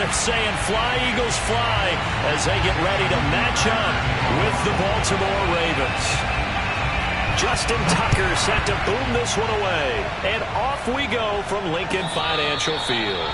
they're saying fly, Eagles, fly, as they get ready to match up with the Baltimore Ravens. Justin Tucker set to boom this one away. And off we go from Lincoln Financial Field.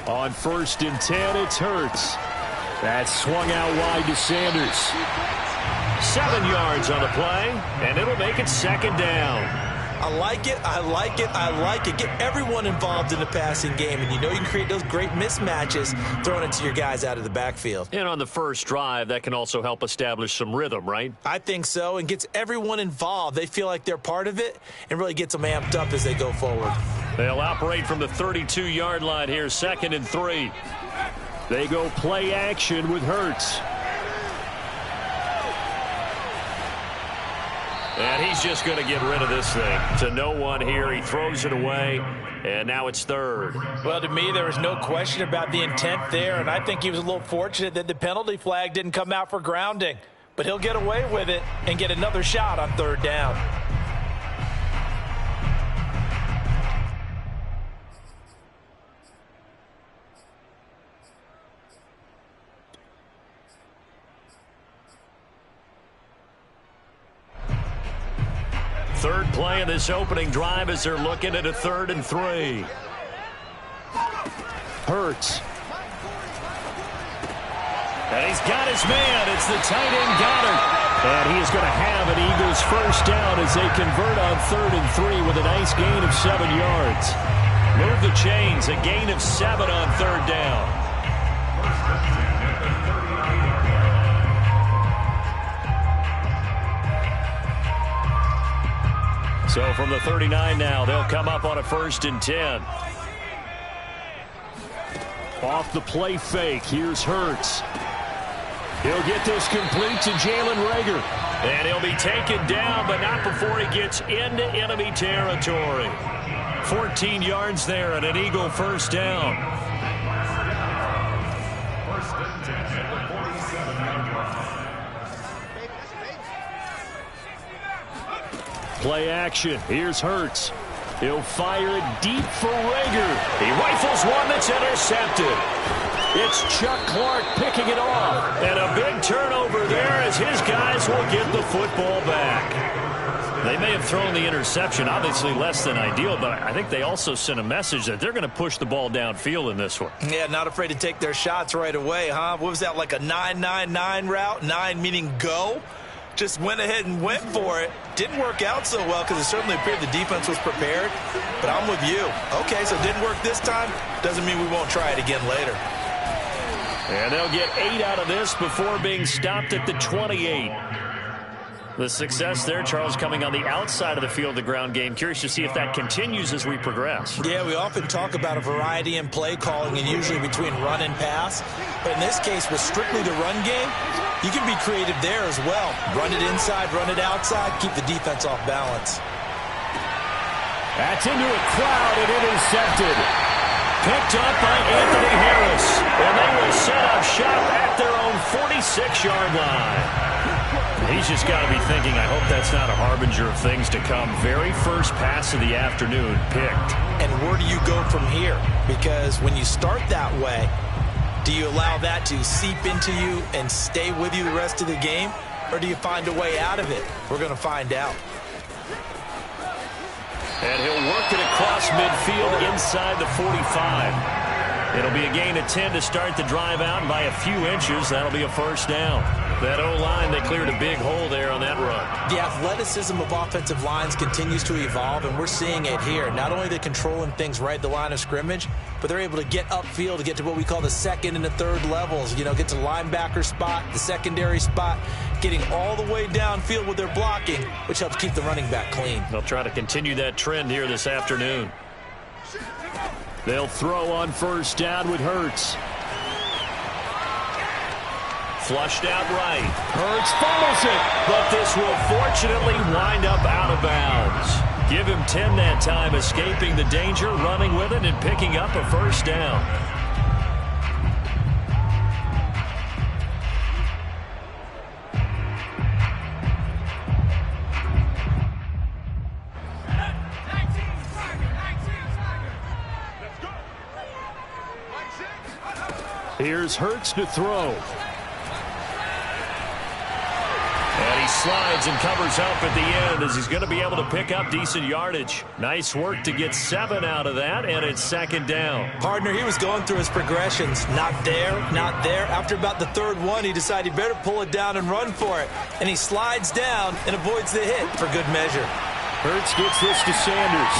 On 1st and 10, it's Hurts. That's swung out wide to Sanders. 7 yards on the play, and it'll make it 2nd down. I like it, I like it, I like it. Get everyone involved in the passing game, and you know you can create those great mismatches throwing it to your guys out of the backfield. And on the first drive, that can also help establish some rhythm, right? I think so, and gets everyone involved. They feel like they're part of it and really gets them amped up as they go forward. They'll operate from the 32-yard line here, 2nd and 3. They go play action with Hurts. And he's just going to get rid of this thing. To no one here. He throws it away, and now it's 3rd. Well, to me, there was no question about the intent there, and I think he was a little fortunate that the penalty flag didn't come out for grounding. But he'll get away with it and get another shot on 3rd down. Third play of this opening drive as they're looking at a 3rd and 3. Hurts. And he's got his man. It's the tight end Goddard. And he is going to have an Eagles first down as they convert on 3rd and 3 with a nice gain of 7 yards. Move the chains. A gain of 7 on 3rd down. So from the 39 now, they'll come up on a 1st and 10. Off the play fake, here's Hurts. He'll get this complete to Jalen Reagor. And he'll be taken down, but not before he gets into enemy territory. 14 yards there and an Eagle first down. Play action. Here's Hurts. He'll fire it deep for Reagor. He rifles one that's intercepted. It's Chuck Clark picking it off. And a big turnover there as his guys will get the football back. They may have thrown the interception, obviously less than ideal, but I think they also sent a message that they're going to push the ball downfield in this one. Yeah, not afraid to take their shots right away, huh? What was that, like a 9-9-9 route? 9 meaning go? Just went ahead and went for it. Didn't work out so well because it certainly appeared the defense was prepared. But I'm with you. Okay, so it didn't work this time. Doesn't mean we won't try it again later. And they'll get 8 out of this before being stopped at the 28. The success there, Charles, coming on the outside of the field, the ground game. Curious to see if that continues as we progress. Yeah, we often talk about a variety in play calling and usually between run and pass. But in this case, with strictly the run game, you can be creative there as well. Run it inside, run it outside, keep the defense off balance. That's into a crowd and intercepted. Picked up by Anthony Harris. And they will set up shop at their own 46-yard line. He's just got to be thinking, I hope that's not a harbinger of things to come. Very first pass of the afternoon picked. And where do you go from here? Because when you start that way, do you allow that to seep into you and stay with you the rest of the game? Or do you find a way out of it? We're going to find out. And he'll work it across midfield inside the 45. It'll be a gain of 10 to start the drive out, and by a few inches, that'll be a first down. That O-line, they cleared a big hole there on that run. The athleticism of offensive lines continues to evolve, and we're seeing it here. Not only they're controlling things right at the line of scrimmage, but they're able to get upfield to get to what we call the second and the third levels. You know, get to the linebacker spot, the secondary spot, getting all the way downfield with their blocking, which helps keep the running back clean. They'll try to continue that trend here this afternoon. They'll throw on first down with Hurts. Flushed out right. Hurts fumbles it, but this will fortunately wind up out of bounds. Give him 10 that time, escaping the danger, running with it, and picking up a first down. Here's Hurts to throw. And he slides and covers up at the end as he's going to be able to pick up decent yardage. Nice work to get 7 out of that, and it's second down. Partner, he was going through his progressions. Not there, not there. After about the third one, he decided he better pull it down and run for it. And he slides down and avoids the hit for good measure. Hurts gets this to Sanders.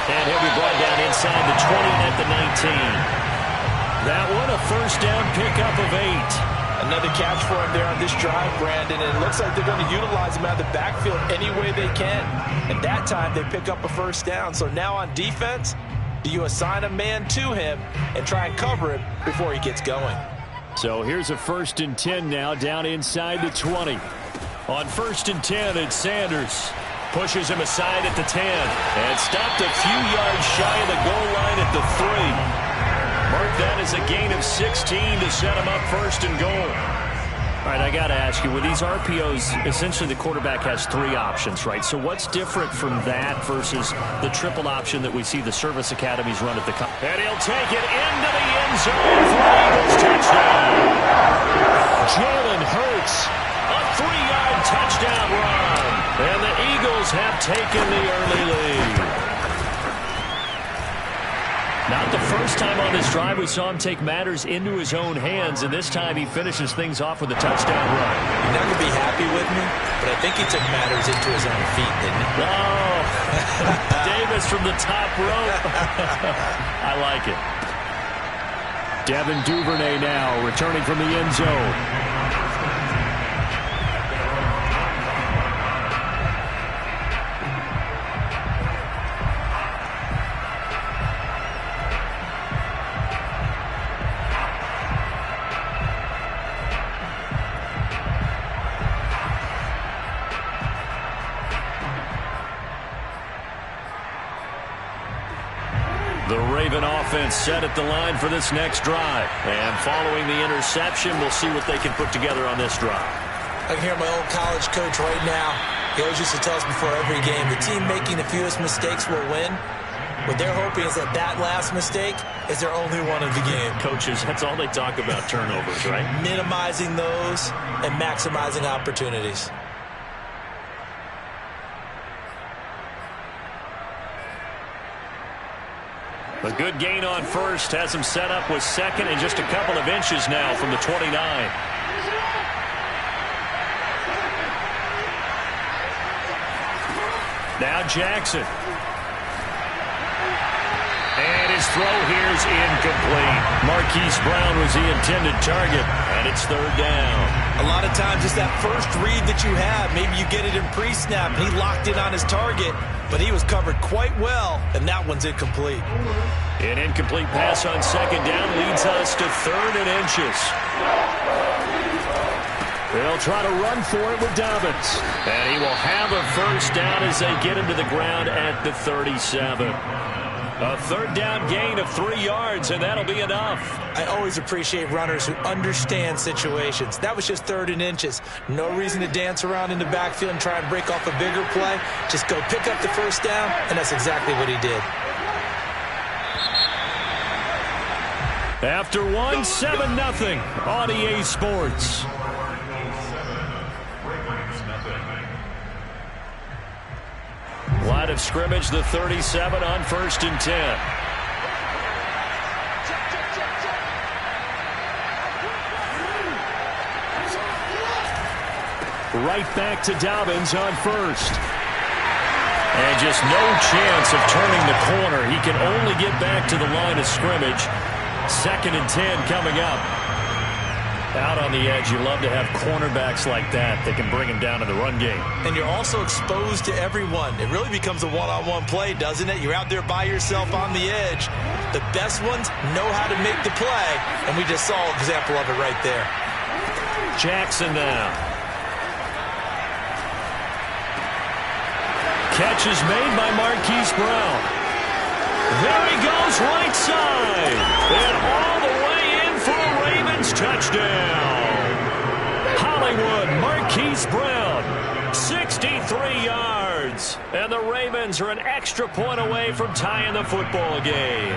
And he'll be brought down inside the 20 and at the 19. That one, a first down pickup of 8. Another catch for him there on this drive, Brandon, and it looks like they're going to utilize him out of the backfield any way they can. And that time, they pick up a first down. So now on defense, do you assign a man to him and try and cover him before he gets going? So here's a 1st and 10 now, down inside the 20. On 1st and 10, it's Sanders. Pushes him aside at the 10. And stopped a few yards shy of the goal line at the 3. Mark that as a gain of 16 to set him up 1st and goal. All right, I got to ask you, with these RPOs, essentially the quarterback has 3 options, right? So what's different from that versus the triple option that we see the service academies run at the college? And he'll take it into the end zone for an Eagles touchdown. Jalen Hurts, a 3-yard touchdown run. And the Eagles have taken the early lead. Not the first time on this drive we saw him take matters into his own hands, and this time he finishes things off with a touchdown run. You're not going to be happy with me, but I think he took matters into his own feet, didn't he? Oh, Davis from the top rope. I like it. Devin Duvernay now returning from the end zone. The Raven offense set at the line for this next drive. And following the interception, we'll see what they can put together on this drive. I can hear my old college coach right now. He always used to tell us before every game, the team making the fewest mistakes will win. What they're hoping is that that last mistake is their only one of the game. Coaches, that's all they talk about, turnovers, right? Minimizing those and maximizing opportunities. A good gain on first has him set up with second and just a couple of inches now from the 29. Now Jackson. And his throw here is incomplete. Marquise Brown was the intended target, and it's 3rd down. A lot of times it's that first read that you have. Maybe you get it in pre-snap, and he locked in on his target, but he was covered quite well, and that one's incomplete. An incomplete pass on second down leads us to 3rd and inches. They'll try to run for it with Dobbins. And he will have a first down as they get him to the ground at the 37. A 3rd down gain of 3 yards, and that'll be enough. I always appreciate runners who understand situations. That was just 3rd and inches. No reason to dance around in the backfield and try and break off a bigger play. Just go pick up the first down, and that's exactly what he did. After 1, 7-0 on EA Sports. Line of scrimmage, the 37 on 1st and 10. Right back to Dobbins on 1st. And just no chance of turning the corner. He can only get back to the line of scrimmage. 2nd and 10 coming up. Out on the edge, you love to have cornerbacks like that can bring him down to the run game. And you're also exposed to everyone. It really becomes a one-on-one play, doesn't it? You're out there by yourself on the edge. The best ones know how to make the play, and we just saw an example of it right there. Jackson now. Catch is made by Marquise Brown. There he goes, right side. And all the way in for a Ravens touchdown. Hollywood, Marquise Brown, 63 yards. And the Ravens are an extra point away from tying the football game.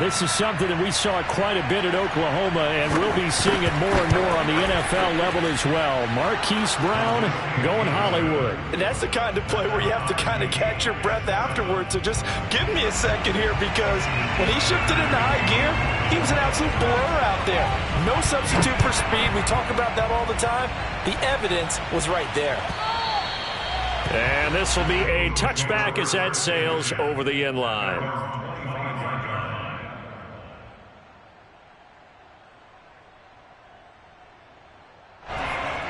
This is something that we saw quite a bit at Oklahoma, and we'll be seeing it more and more on the NFL level as well. Marquise Brown going Hollywood. And that's the kind of play where you have to kind of catch your breath afterwards. So just give me a second here, because when he shifted into high gear, he was an absolute blur out there. No substitute for speed. We talk about that all the time. The evidence was right there. And this will be a touchback as that sails over the end line.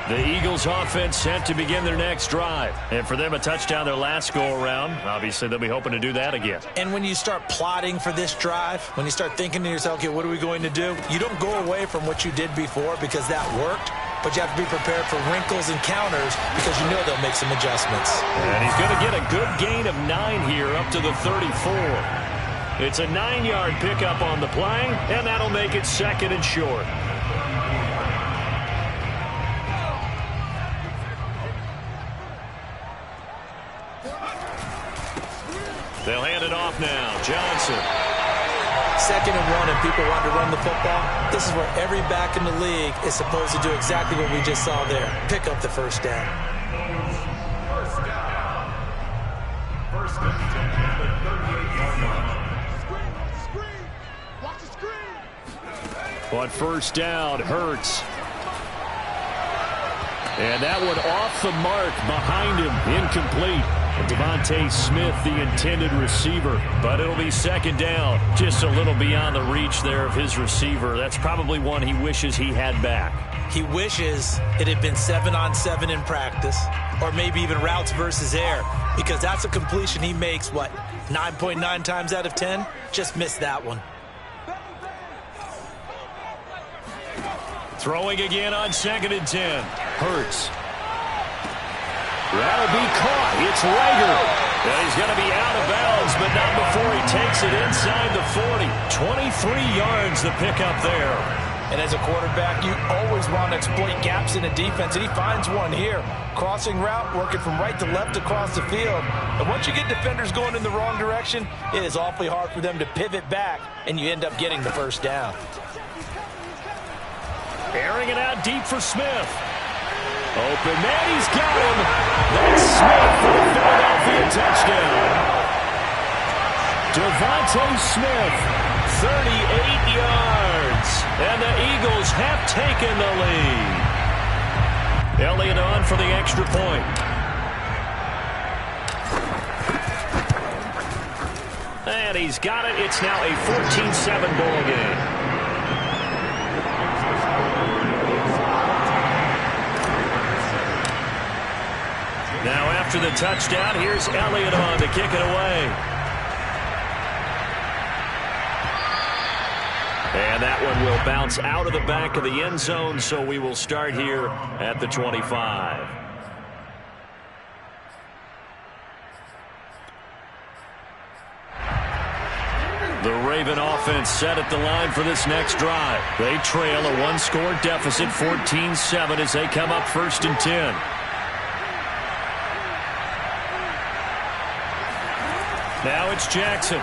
The Eagles offense set to begin their next drive. And for them, a touchdown their last go-around. Obviously, they'll be hoping to do that again. And when you start plotting for this drive, when you start thinking to yourself, okay, what are we going to do? You don't go away from what you did before because that worked, but you have to be prepared for wrinkles and counters because you know they'll make some adjustments. And he's going to get a good gain of 9 here up to the 34. It's a 9-yard pickup on the play, and that'll make it 2nd and short. They'll hand it off now. Johnson. 2nd and 1, and people want to run the football. This is where every back in the league is supposed to do exactly what we just saw there. Pick up the first down. First and 10 at the 38-yard line. Screen. Watch the screen. But first down, Hurts. And that one off the mark behind him, incomplete. And Devontae Smith, the intended receiver. But it'll be 2nd down, just a little beyond the reach there of his receiver. That's probably one he wishes he had back. He wishes it had been 7-on-7 in practice, or maybe even routes versus air, because that's a completion he makes, 9.9 times out of 10? Just missed that one. Throwing again on 2nd and 10. Hurts. That'll be caught. It's Rager. And he's going to be out of bounds, but not before he takes it inside the 40. 23 yards the pickup there. And as a quarterback, you always want to exploit gaps in a defense, and he finds one here. Crossing route, working from right to left across the field. And once you get defenders going in the wrong direction, it is awfully hard for them to pivot back, and you end up getting the first down. Airing it out deep for Smith. Open man, he's got him. That's Smith for the Philadelphia touchdown. Devontae Smith, 38 yards. And the Eagles have taken the lead. Elliott on for the extra point. And he's got it. It's now a 14-7 ball game. Now after the touchdown, here's Elliott on to kick it away. And that one will bounce out of the back of the end zone, so we will start here at the 25. The Raven offense set at the line for this next drive. They trail a one-score deficit, 14-7, as they come up 1st and 10. Now it's Jackson.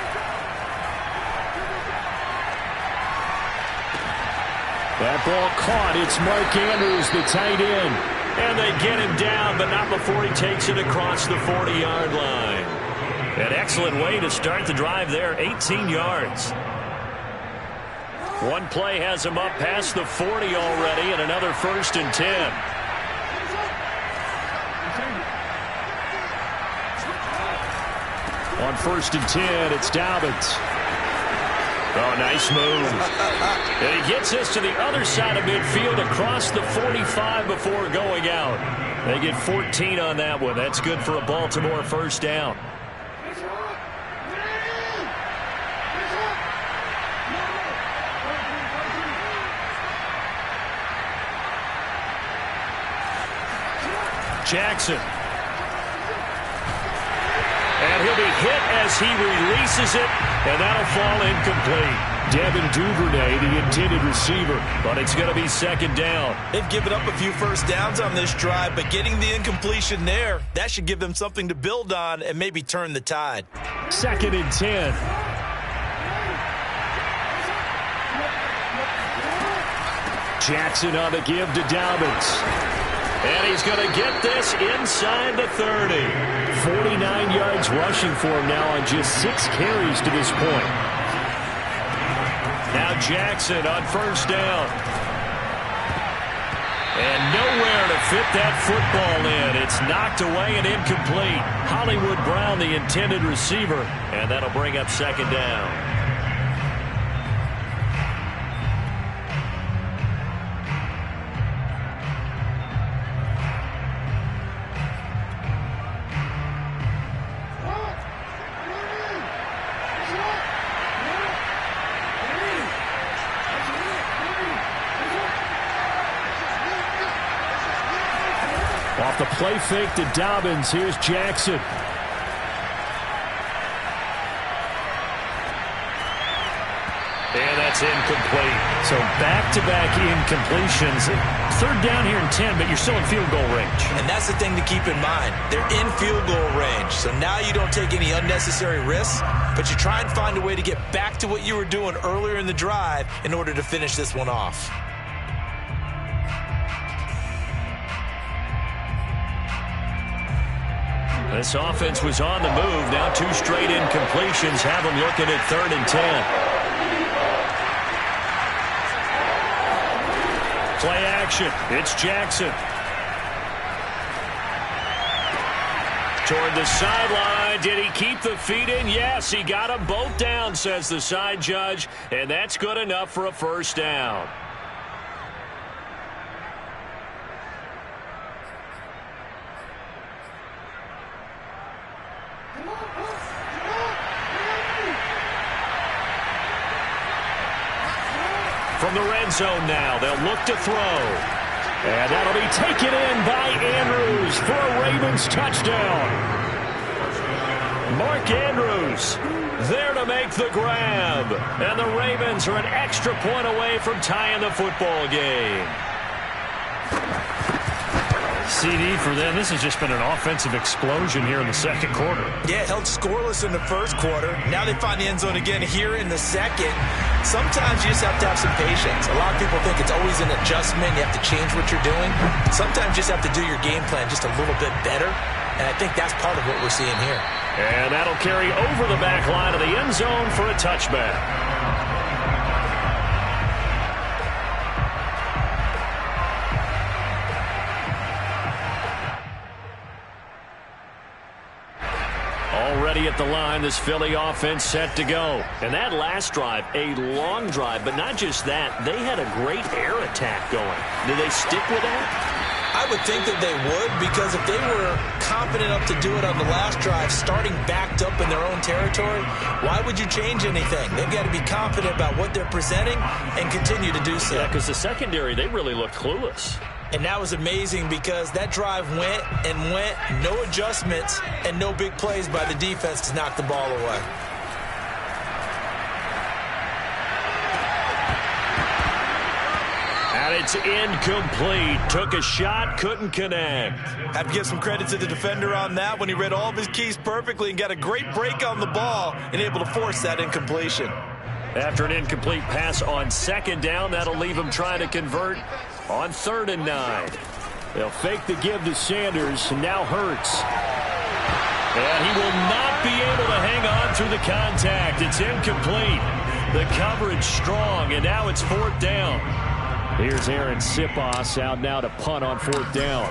That ball caught. It's Mark Andrews, the tight end. And they get him down, but not before he takes it across the 40-yard line. An excellent way to start the drive there, 18 yards. One play has him up past the 40 already, and another 1st and 10. On 1st and 10, it's Dobbins. Oh, nice move. And he gets us to the other side of midfield across the 45 before going out. They get 14 on that one. That's good for a Baltimore 1st down. Jackson. And he'll be hit as he releases it, and that'll fall incomplete. Devin Duvernay, the intended receiver, but it's going to be 2nd down. They've given up a few 1st downs on this drive, but getting the incompletion there, that should give them something to build on and maybe turn the tide. 2nd and 10. Jackson on the give to Dobbins. And he's going to get this inside the 30. 49 yards rushing for him now on just 6 carries to this point. Now Jackson on 1st down. And nowhere to fit that football in. It's knocked away and incomplete. Hollywood Brown, the intended receiver, and that'll bring up 2nd down. Off the play fake to Dobbins. Here's Jackson. And that's incomplete. So back-to-back incompletions. 3rd down here and 10, but you're still in field goal range. And that's the thing to keep in mind. They're in field goal range. So now you don't take any unnecessary risks, but you try and find a way to get back to what you were doing earlier in the drive in order to finish this one off. This offense was on the move. Now 2 straight incompletions have them looking at 3rd and 10. Play action. It's Jackson. Toward the sideline. Did he keep the feet in? Yes, he got them both down, says the side judge. And that's good enough for a 1st down. From the red zone now, they'll look to throw. And that'll be taken in by Andrews for a Ravens touchdown. Mark Andrews there to make the grab. And the Ravens are an extra point away from tying the football game. CD for them. This has just been an offensive explosion here in the 2nd quarter. Yeah, held scoreless in the 1st quarter. Now they find the end zone again here in the 2nd. Sometimes you just have to have some patience. A lot of people think it's always an adjustment. You have to change what you're doing. Sometimes you just have to do your game plan just a little bit better. And I think that's part of what we're seeing here. And that'll carry over the back line of the end zone for a touchback. Already at the line, this Philly offense set to go. And that last drive, a long drive, but not just that. They had a great air attack going. Do they stick with that? I would think that they would, because if they were confident enough to do it on the last drive, starting backed up in their own territory, why would you change anything? They've got to be confident about what they're presenting and continue to do so. Yeah, because the secondary, they really looked clueless. And that was amazing because that drive went and went, no adjustments, and no big plays by the defense to knock the ball away. And it's incomplete. Took a shot, couldn't connect. Have to give some credit to the defender on that when he read all of his keys perfectly and got a great break on the ball and able to force that incompletion. After an incomplete pass on second down, that'll leave him trying to convert on 3rd and 9. They'll fake the give to Sanders, and now Hurts. And he will not be able to hang on through the contact. It's incomplete. The coverage strong, and now it's 4th down. Here's Aaron Siposs out now to punt on 4th down.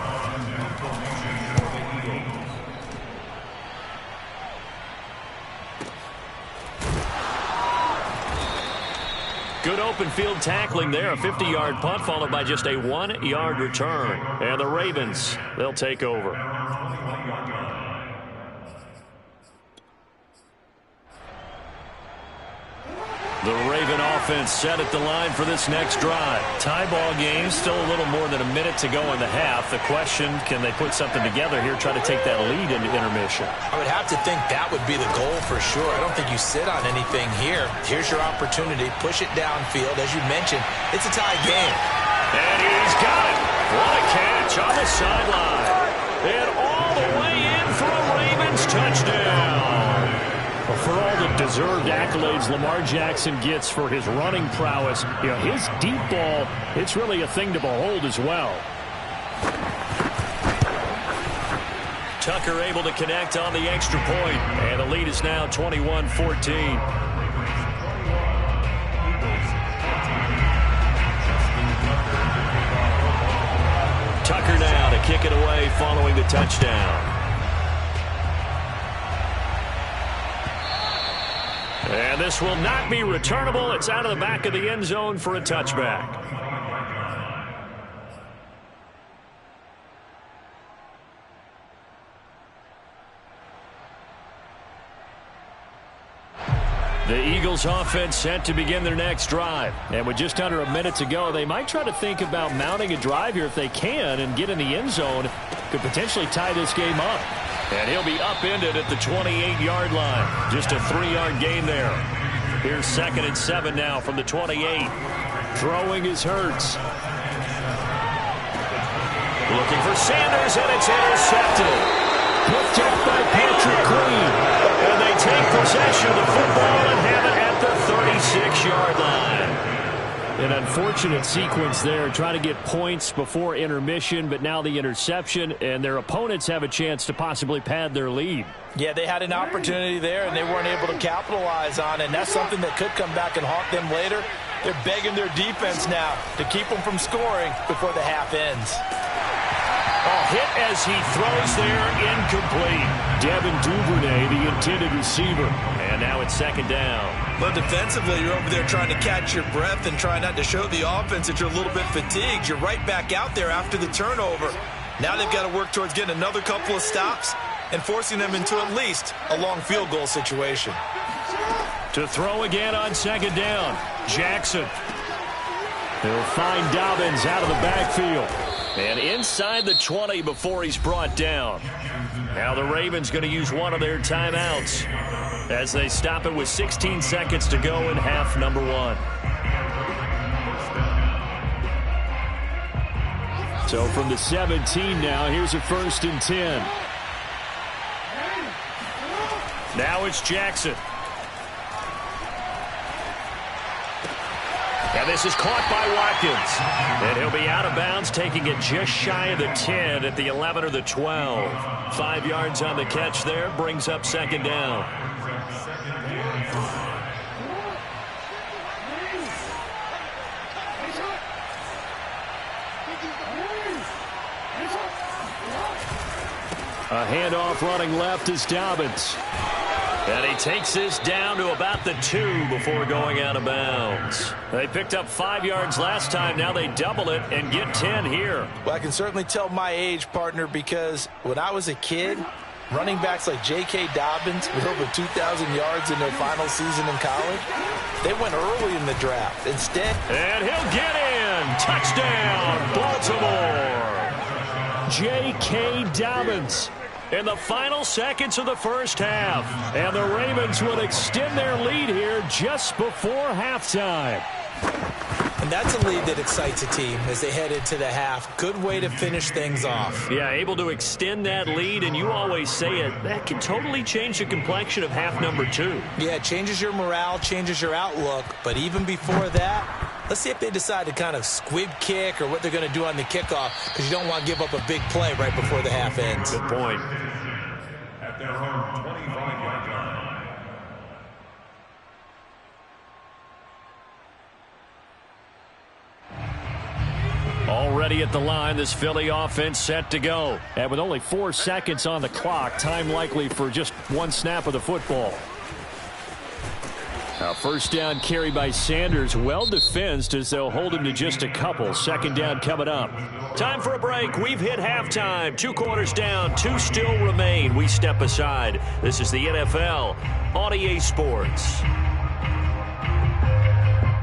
Good open field tackling there. A 50-yard punt followed by just a 1-yard return. And the Ravens, they'll take over. The Raven offense set at the line for this next drive. Tie ball game, still a little more than a minute to go in the half. The question, can they put something together here, try to take that lead into intermission? I would have to think that would be the goal for sure. I don't think you sit on anything here. Here's your opportunity. Push it downfield. As you mentioned, it's a tie game. And he's got it. What a catch on the sideline. And all the way in for a Ravens touchdown. Well, for all the deserved accolades Lamar Jackson gets for his running prowess, you know, his deep ball, it's really a thing to behold as well. Tucker able to connect on the extra point, and the lead is now 21-14. Tucker now to kick it away following the touchdown. And this will not be returnable. It's out of the back of the end zone for a touchback. The Eagles offense set to begin their next drive. And with just under a minute to go, they might try to think about mounting a drive here if they can and get in the end zone. Could potentially tie this game up. And he'll be upended at the 28-yard line. Just a 3-yard gain there. Here's 2nd and 7 now from the 28. Throwing is Hurts. Looking for Sanders, and it's intercepted. Picked up by Patrick Queen. And they take possession of the football and have it at the 36-yard line. An unfortunate sequence there, trying to get points before intermission, but now the interception, and their opponents have a chance to possibly pad their lead. Yeah, they had an opportunity there, and they weren't able to capitalize on it, and that's something that could come back and haunt them later. They're begging their defense now to keep them from scoring before the half ends. Oh, hit as he throws there, incomplete. Devin Duvernay, the intended receiver. And now it's 2nd down. But defensively, you're over there trying to catch your breath and try not to show the offense that you're a little bit fatigued. You're right back out there after the turnover. Now they've got to work towards getting another couple of stops and forcing them into at least a long field goal situation. To throw again on 2nd down, Jackson. He'll find Dobbins out of the backfield. And inside the 20 before he's brought down. Now the Ravens going to use one of their timeouts as they stop it with 16 seconds to go in half number 1. So from the 17 now, here's a 1st and 10. Now it's Jackson. And this is caught by Watkins. And he'll be out of bounds, taking it just shy of the 10 at the 11 or the 12. 5 yards on the catch there, brings up 2nd down. A handoff running left is Dobbins. And he takes this down to about the 2 before going out of bounds. They picked up 5 yards last time. Now they double it and get 10 here. Well, I can certainly tell my age, partner, because when I was a kid, running backs like J.K. Dobbins with over 2,000 yards in their final season in college, they went early in the draft. Instead, and he'll get in. Touchdown, Baltimore. J.K. Dobbins in the final seconds of the first half. And the Ravens would extend their lead here just before halftime. And that's a lead that excites a team as they head into the half. Good way to finish things off. Yeah, able to extend that lead, and you always say it, that can totally change the complexion of half number 2. Yeah, it changes your morale, changes your outlook. But even before that, let's see if they decide to kind of squib kick or what they're going to do on the kickoff, because you don't want to give up a big play right before the half ends. Good point. At their own 25-yard line. Already at the line, this Philly offense set to go. And with only 4 seconds on the clock, time likely for just one snap of the football. Now, first down carry by Sanders, well defensed as they'll hold him to just a couple. Second down coming up. Time for a break. We've hit halftime. 2 quarters down, 2 still remain. We step aside. This is the NFL on EA Sports.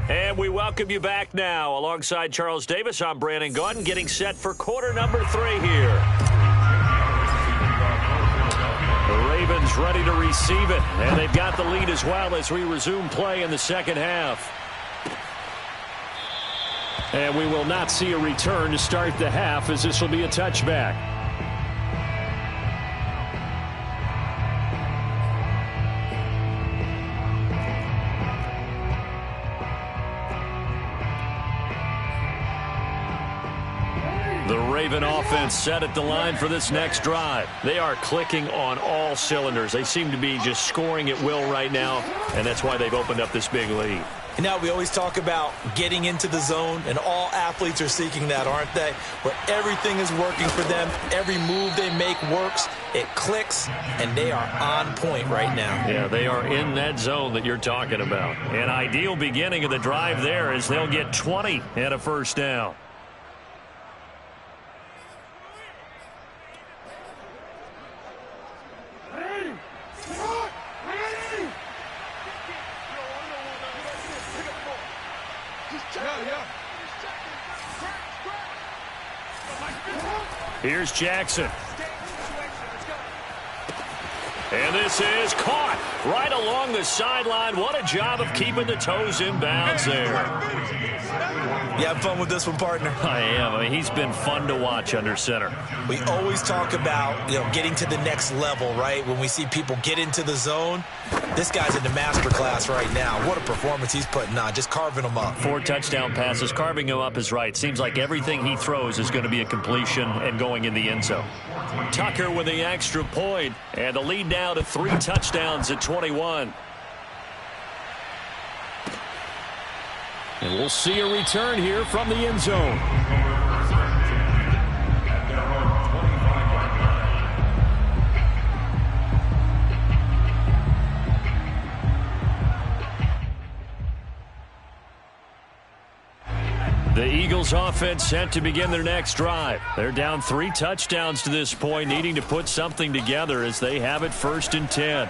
And we welcome you back now. Alongside Charles Davis, I'm Brandon Gaudin, getting set for quarter number 3 here. The Ravens ready to receive it, and they've got the lead as well as we resume play in the second half. And we will not see a return to start the half, as this will be a touchback. The Raven offense set at the line for this next drive. They are clicking on all cylinders. They seem to be just scoring at will right now, and that's why they've opened up this big lead. And now we always talk about getting into the zone, and all athletes are seeking that, aren't they? Where everything is working for them, every move they make works, it clicks, and they are on point right now. Yeah, they are in that zone that you're talking about. An ideal beginning of the drive there as they'll get 20 and a first down. Here's Jackson. And this is caught right along the sideline. What a job of keeping the toes in bounds there. You have fun with this one, partner? I am. I mean, he's been fun to watch under center. We always talk about, getting to the next level, right? When we see people get into the zone, this guy's in the master class right now. What a performance he's putting on, just carving them up. 4 touchdown passes. Carving him up is right. Seems like everything he throws is going to be a completion and going in the end zone. Tucker with the extra point, and the lead now to 3 touchdowns at 21. And we'll see a return here from the end zone. The Eagles offense set to begin their next drive. They're down 3 touchdowns to this point, needing to put something together as they have it 1st and 10.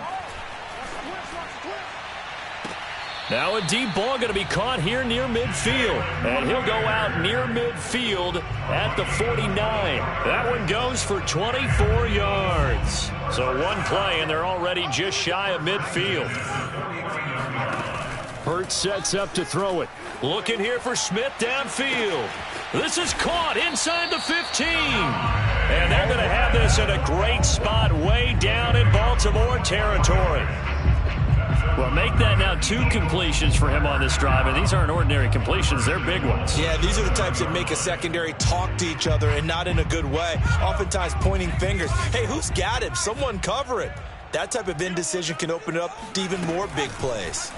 Now a deep ball going to be caught here near midfield. And he'll go out near midfield at the 49. That one goes for 24 yards. So one play, and they're already just shy of midfield. Hurts sets up to throw it. Looking here for Smith downfield. This is caught inside the 15. And they're going to have this in a great spot way down in Baltimore territory. Well, make that now 2 completions for him on this drive, and these aren't ordinary completions. They're big ones. Yeah, these are the types that make a secondary talk to each other and not in a good way. Oftentimes pointing fingers. Hey, who's got him? Someone cover it. That type of indecision can open up to even more big plays.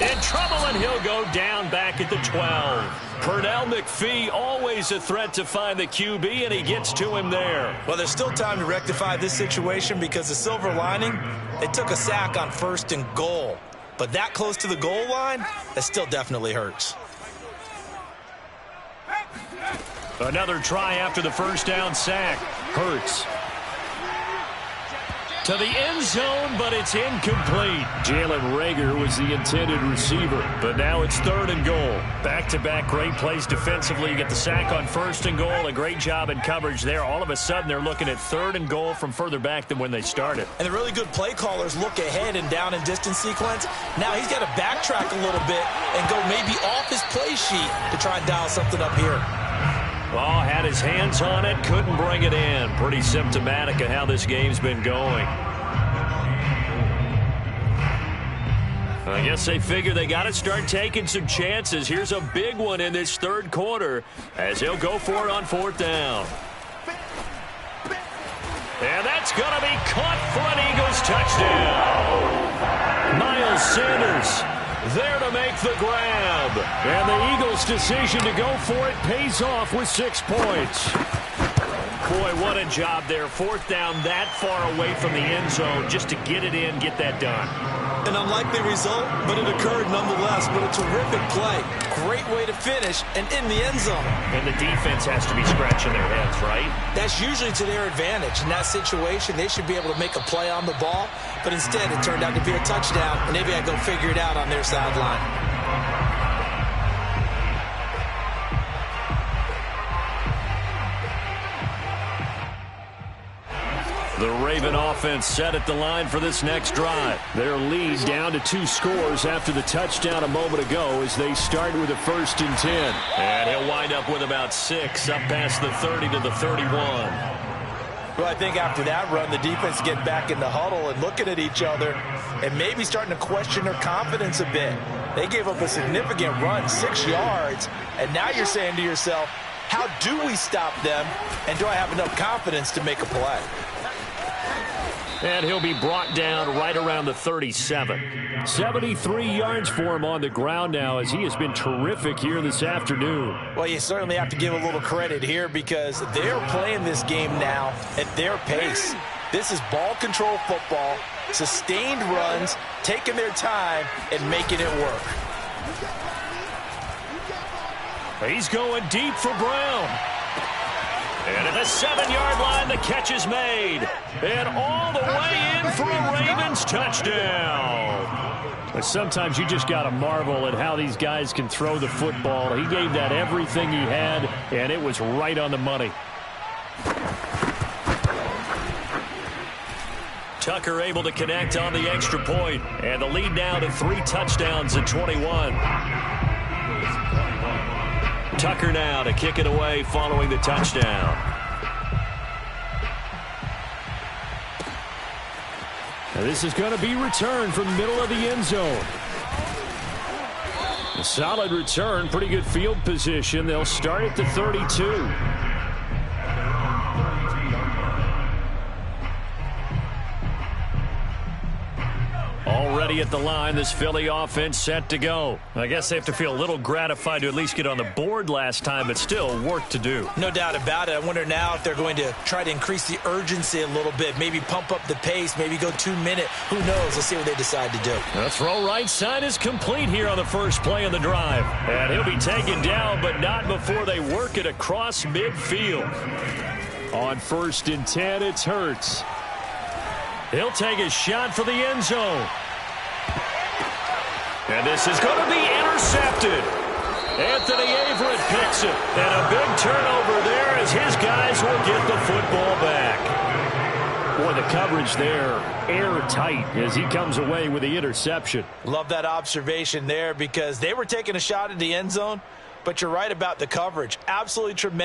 In trouble, and he'll go down back at the 12. Pernell McPhee, always a threat to find the QB, and he gets to him there. Well, there's still time to rectify this situation because the silver lining, they took a sack on 1st and goal. But that close to the goal line, that still definitely hurts. Another try after the first down sack. Hurts. To the end zone, but it's incomplete. Jalen Reagor was the intended receiver, but now it's 3rd and goal. Back-to-back great plays defensively. You get the sack on 1st and goal, a great job in coverage there. All of a sudden, they're looking at 3rd and goal from further back than when they started. And the really good play callers look ahead and down and distance sequence. Now he's got to backtrack a little bit and go maybe off his play sheet to try and dial something up here. Oh, had his hands on it, couldn't bring it in. Pretty symptomatic of how this game's been going. I guess they figure they got to start taking some chances. Here's a big one in this 3rd quarter as he'll go for it on 4th down. And that's going to be caught for an Eagles touchdown. Miles Sanders there to make the grab. And the Eagles' decision to go for it pays off with 6 points. Boy, what a job there. 4th down that far away from the end zone just to get it in, get that done. An unlikely result, but it occurred nonetheless. But a terrific play. Great way to finish and in the end zone. And the defense has to be scratching their heads, right? That's usually to their advantage. In that situation, they should be able to make a play on the ball. But instead, it turned out to be a touchdown. And maybe I go figure it out on their sideline. The Raven offense set at the line for this next drive. Their lead down to 2 scores after the touchdown a moment ago as they start with a 1st and 10. And he'll wind up with about 6 up past the 30 to the 31. Well, I think after that run, the defense get back in the huddle and looking at each other and maybe starting to question their confidence a bit. They gave up a significant run, 6 yards, and now you're saying to yourself, how do we stop them, and do I have enough confidence to make a play? And he'll be brought down right around the 37. 73 yards for him on the ground now as he has been terrific here this afternoon. Well, you certainly have to give a little credit here because they're playing this game now at their pace. This is ball control football, sustained runs, taking their time and making it work. He's going deep for Brown. And at the 7-yard line, the catch is made. And all the way in for a Ravens touchdown. But sometimes you just got to marvel at how these guys can throw the football. He gave that everything he had, and it was right on the money. Tucker able to connect on the extra point. And the lead now to 3 touchdowns at 21. Tucker now to kick it away following the touchdown. Now this is going to be returned from the middle of the end zone. A solid return, pretty good field position. They'll start at the 32. Already at the line, this Philly offense set to go. I guess they have to feel a little gratified to at least get on the board last time, but still work to do. No doubt about it. I wonder now if they're going to try to increase the urgency a little bit, maybe pump up the pace, maybe go 2-minute. Who knows? Let's see what they decide to do. The throw right side is complete here on the first play of the drive. And he'll be taken down, but not before they work it across midfield. On 1st and 10, it's Hurts. He'll take a shot for the end zone. And this is going to be intercepted. Anthony Averett picks it. And a big turnover there as his guys will get the football back. Boy, the coverage there, airtight as he comes away with the interception. Love that observation there because they were taking a shot at the end zone, but you're right about the coverage. Absolutely tremendous.